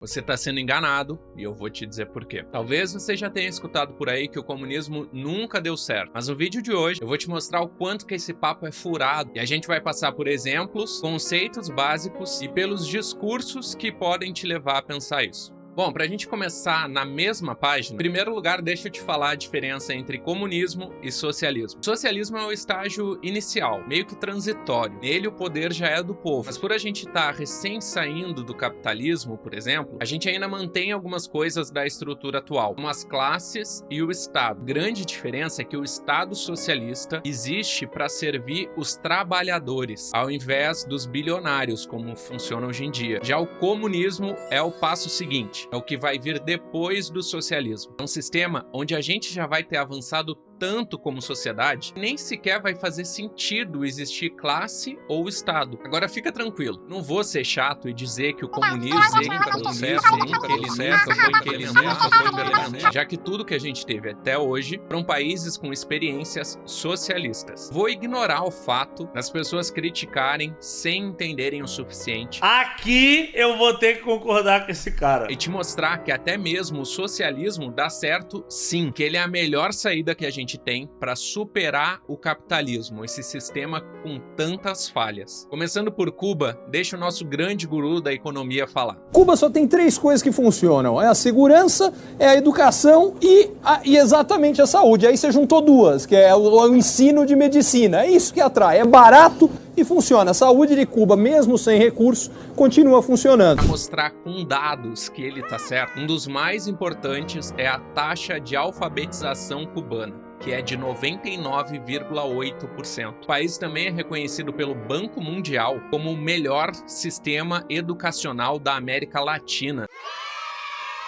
Você está sendo enganado e eu vou te dizer por quê. Talvez você já tenha escutado por aí que o comunismo nunca deu certo, mas no vídeo de hoje eu vou te mostrar o quanto que esse papo é furado e a gente vai passar por exemplos, conceitos básicos e pelos discursos que podem te levar a pensar isso. Bom, para a gente começar na mesma página, em primeiro lugar, deixa eu te falar a diferença entre comunismo e socialismo. Socialismo é o estágio inicial, meio que transitório. Nele o poder já é do povo. Mas por a gente estar recém saindo do capitalismo, por exemplo, a gente ainda mantém algumas coisas da estrutura atual, como as classes e o Estado. A grande diferença é que o Estado socialista existe para servir os trabalhadores, ao invés dos bilionários, como funciona hoje em dia. Já o comunismo é o passo seguinte. É o que vai vir depois do socialismo. É um sistema onde a gente já vai ter avançado tanto como sociedade, nem sequer vai fazer sentido existir classe ou Estado. Agora fica tranquilo, não vou ser chato e dizer que o comunismo nunca deu certo, já que tudo que a gente teve até hoje foram países com experiências socialistas. Vou ignorar o fato das pessoas criticarem sem entenderem o suficiente. Aqui eu vou ter que concordar com esse cara. E te mostrar que até mesmo o socialismo dá certo sim, que ele é a melhor saída que a gente tem para superar o capitalismo, esse sistema com tantas falhas. Começando por Cuba, deixa o nosso grande guru da economia falar. Cuba só tem 3 coisas que funcionam, é a segurança, é a educação e exatamente a saúde. Aí você juntou 2, que é o ensino de medicina, é isso que atrai, é barato e funciona. A saúde de Cuba, mesmo sem recursos, continua funcionando. Para mostrar com dados que ele tá certo, um dos mais importantes é a taxa de alfabetização cubana, que é de 99,8%. O país também é reconhecido pelo Banco Mundial como o melhor sistema educacional da América Latina.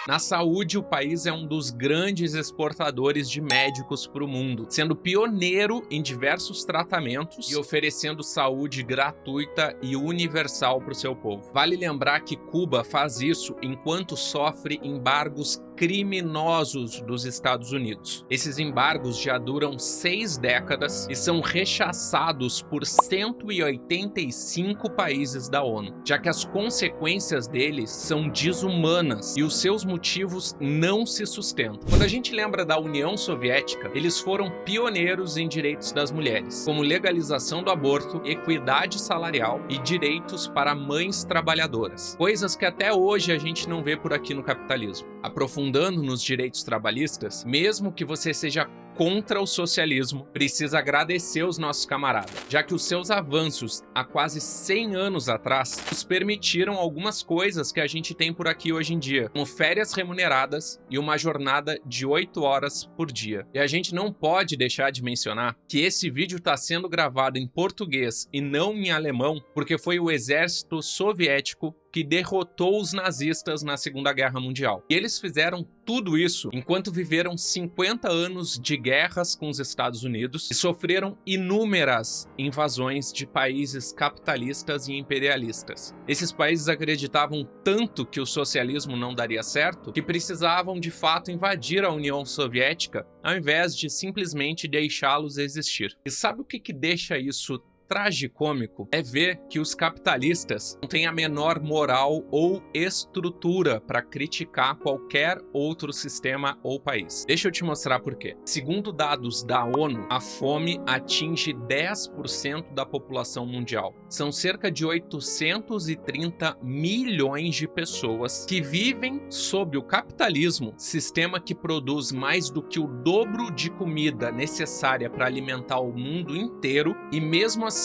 Na saúde, o país é um dos grandes exportadores de médicos para o mundo, sendo pioneiro em diversos tratamentos e oferecendo saúde gratuita e universal para o seu povo. Vale lembrar que Cuba faz isso enquanto sofre embargos criminosos dos Estados Unidos. Esses embargos já duram 6 décadas e são rechaçados por 185 países da ONU, já que as consequências deles são desumanas e os seus motivos não se sustentam. Quando a gente lembra da União Soviética, eles foram pioneiros em direitos das mulheres, como legalização do aborto, equidade salarial e direitos para mães trabalhadoras, coisas que até hoje a gente não vê por aqui no capitalismo. Aprofundando nos direitos trabalhistas, mesmo que você seja contra o socialismo, precisa agradecer os nossos camaradas, já que os seus avanços há quase 100 anos atrás nos permitiram algumas coisas que a gente tem por aqui hoje em dia, como férias remuneradas e uma jornada de 8 horas por dia. E a gente não pode deixar de mencionar que esse vídeo está sendo gravado em português e não em alemão, porque foi o exército soviético que derrotou os nazistas na Segunda Guerra Mundial. E eles fizeram tudo isso enquanto viveram 50 anos de guerras com os Estados Unidos e sofreram inúmeras invasões de países capitalistas e imperialistas. Esses países acreditavam tanto que o socialismo não daria certo que precisavam de fato invadir a União Soviética ao invés de simplesmente deixá-los existir. E sabe o que deixa isso tragicômico? É ver que os capitalistas não têm a menor moral ou estrutura para criticar qualquer outro sistema ou país. Deixa eu te mostrar por quê. Segundo dados da ONU, a fome atinge 10% da população mundial. São cerca de 830 milhões de pessoas que vivem sob o capitalismo, sistema que produz mais do que o dobro de comida necessária para alimentar o mundo inteiro e mesmo assim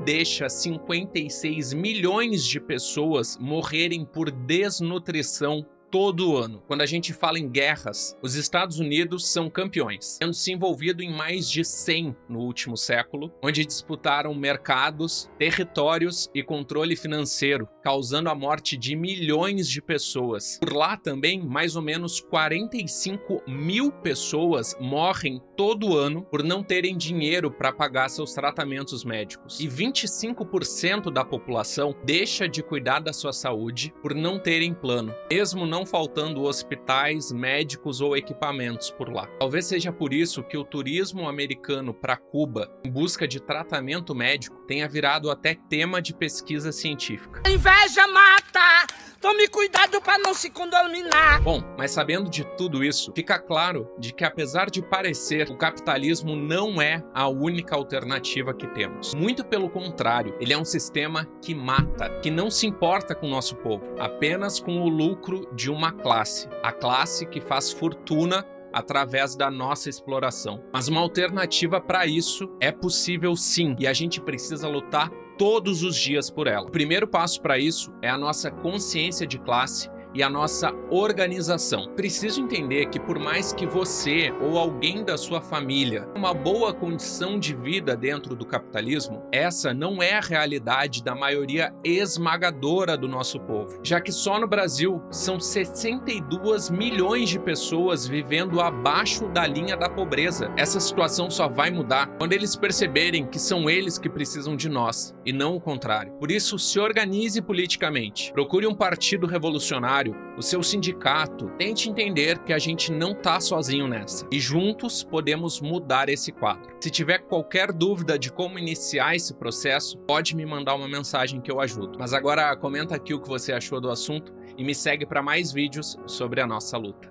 deixa 56 milhões de pessoas morrerem por desnutrição todo ano. Quando a gente fala em guerras, os Estados Unidos são campeões, tendo se envolvido em mais de 100 no último século, onde disputaram mercados, territórios e controle financeiro, causando a morte de milhões de pessoas. Por lá também, mais ou menos 45 mil pessoas morrem todo ano por não terem dinheiro para pagar seus tratamentos médicos. E 25% da população deixa de cuidar da sua saúde por não terem plano, mesmo não não faltando hospitais, médicos ou equipamentos por lá. Talvez seja por isso que o turismo americano para Cuba, em busca de tratamento médico, tenha virado até tema de pesquisa científica. A inveja mata! Tome cuidado para não se contaminar! Bom, mas sabendo de tudo isso, fica claro de que apesar de parecer, o capitalismo não é a única alternativa que temos. Muito pelo contrário, ele é um sistema que mata, que não se importa com o nosso povo, apenas com o lucro de uma classe, a classe que faz fortuna através da nossa exploração. Mas uma alternativa para isso é possível sim, e a gente precisa lutar todos os dias por ela. O primeiro passo para isso é a nossa consciência de classe e a nossa organização. Preciso entender que por mais que você ou alguém da sua família tenha uma boa condição de vida dentro do capitalismo, essa não é a realidade da maioria esmagadora do nosso povo, já que só no Brasil são 62 milhões de pessoas vivendo abaixo da linha da pobreza. Essa situação só vai mudar quando eles perceberem que são eles que precisam de nós e não o contrário. Por isso, se organize politicamente, procure um partido revolucionário, o seu sindicato, tente entender que a gente não tá sozinho nessa e juntos podemos mudar esse quadro. Se tiver qualquer dúvida de como iniciar esse processo, pode me mandar uma mensagem que eu ajudo. Mas agora comenta aqui o que você achou do assunto e me segue para mais vídeos sobre a nossa luta.